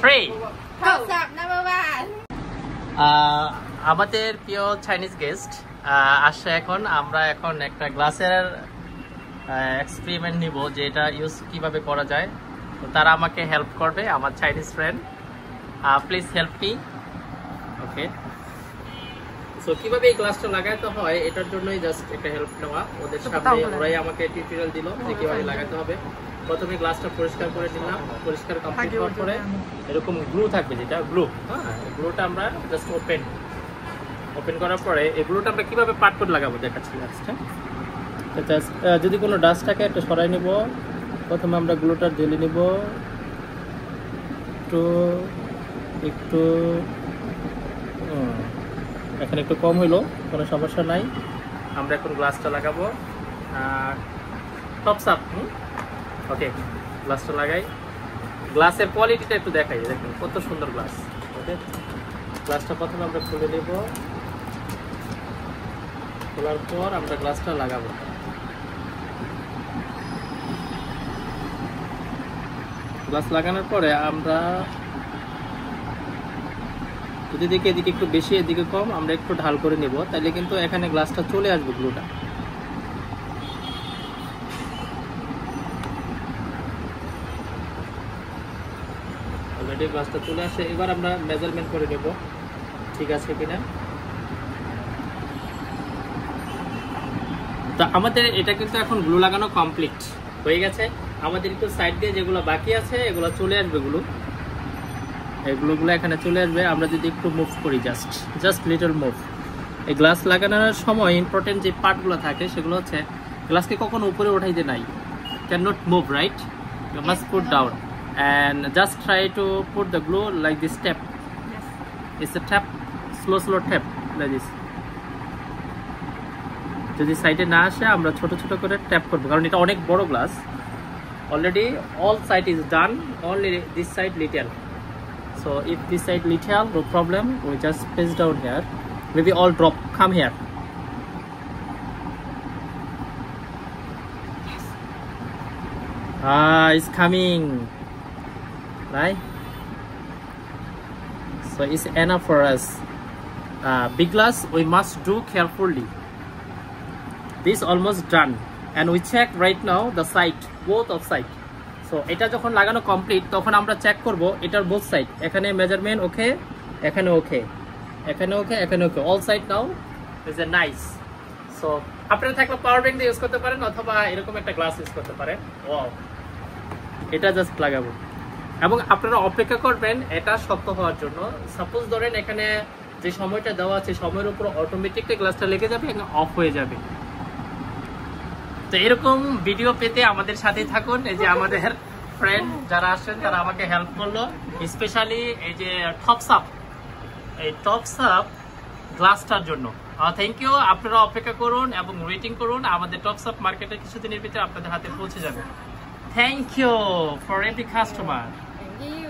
Three. Thumbs up number 1. আমাদের প্রিয় Chinese guest আসছে এখন। আমরা এখন একটা গ্লাসের এক্সপেরিমেন্ট নিব যে এটা ইউজ কিভাবে করা যায়। তো তারা আমাকে হেল্প করবে, আমার Chinese friend. Please help me. Okay, so কিভাবে এই গ্লাসটা লাগাতে হয় এটার জন্যই জাস্ট একটা হেল্প নেওয়া। ওদের সামনে ওরাই আমাকে টিউটোরিয়াল দিল যে কিভাবে লাগাতে হবে। প্রথমে গ্লাসটা পরিষ্কার করে নিলাম। পরিষ্কার কমপ্লিট হওয়ার পরে এরকম গ্লু থাকবে, যেটা গ্লু, হ্যাঁ, গ্লুটা আমরা জাস্ট ওপেন করার পরে এই গ্লুটা আমরা কিভাবে পাট করে লাগাবো দেখাচ্ছি লাস্টে। জাস্ট যদি কোনো ডাস্ট থাকে একটা সরাই নিব। প্রথমে আমরা গ্লুটা ঢেলে নিব একটু এখানে একটু কম হইলো, কোনো সমস্যা নাই। আমরা এখন গ্লাসটা লাগাবো টপস আপ। ওকে, গ্লাসটা লাগাই। গ্লাসের কোয়ালিটিটা একটু দেখাই, দেখুন কত সুন্দর গ্লাস। ওকে, গ্লাসটা প্রথমে আমরা খুলে নেব। খোলার পর আমরা গ্লাসটা লাগাবো। গ্লাস লাগানোর পরে আমরা যদি দেখি এদিকে একটু বেশি এদিকে কম, আমরা একটু ঢাল করে নেব, তাহলে কিন্তু এখানে গ্লাসটা চলে আসবে গ্লুটা। অলরেডি গ্লাসটা চলে আসে। এবার আমরা মেজারমেন্ট করে নেব ঠিক আছে কিনা। তো আমাদের এটা কিন্তু এখন গ্লু লাগানো কমপ্লিট হয়ে গেছে। আমাদের একটু সাইড দিয়ে যেগুলো বাকি আছে এগুলো চলে আসবে, এগুলো এখানে চলে আসবে। আমরা যদি একটু মুভ করি, জাস্ট লিটল মুভ। এই গ্লাস লাগানোর সময় ইম্পর্টেন্ট যে পার্টগুলো থাকে সেগুলো হচ্ছে গ্লাসকে কখনো উপরে উঠাইতে নাই। Can not move, right? You must put down and just try to put the glue like this tap. Yes, it's a tap, slow tap like this. যদি সাইডে না আসে আমরা ছোট ছোট করে ট্যাপ করব, কারণ এটা অনেক বড় glass. Already all side is done, only this side little. So if this side little, no problem, we just press down here, maybe all drop, come here. It's coming, right? So it's enough for us. Big glass we must do carefully. This almost done, and we check right now the side, both of side. So এটা যখন লাগানো complete তখন আমরা check করব এটার both side. এখানে measurement okay, এখানে okay, এখানে ওকে, এখানে okay, all side now is a nice. So আপনারা থাকলে পাওয়ার ব্যাংক দিয়ে ইউজ করতে পারেন অথবা এরকম একটা গ্লাস ইউজ করতে পারেন। ওয়াও, এটা জাস্ট লাগাবো এবং আপনারা অপেক্ষা করবেন এটা শক্ত হওয়ার জন্য। সাপোজ ধরেন এখানে যে সময়টা দেওয়া আছে সময়ের উপর অটোমেটিকলি গ্লাসটা লেগে যাবে এবং অফ হয়ে যাবে। তো এরকম ভিডিও পেতে আমাদের সাথে থাকুন। এই যে আমাদের ফ্রেন্ড যারা আসছেন তারা আমাকে হেল্প করলো, স্পেশালি এই যে টপস আপ গ্লাসটার জন্য। Thank you. আপনারা অপেক্ষা করুন এবং ওয়েটিং করুন, আমাদের টপস আপ মার্কেটে কিছুদিনের ভিতরে আপনাদের হাতে পৌঁছে যাবে। Thank you for every customer. Thank you.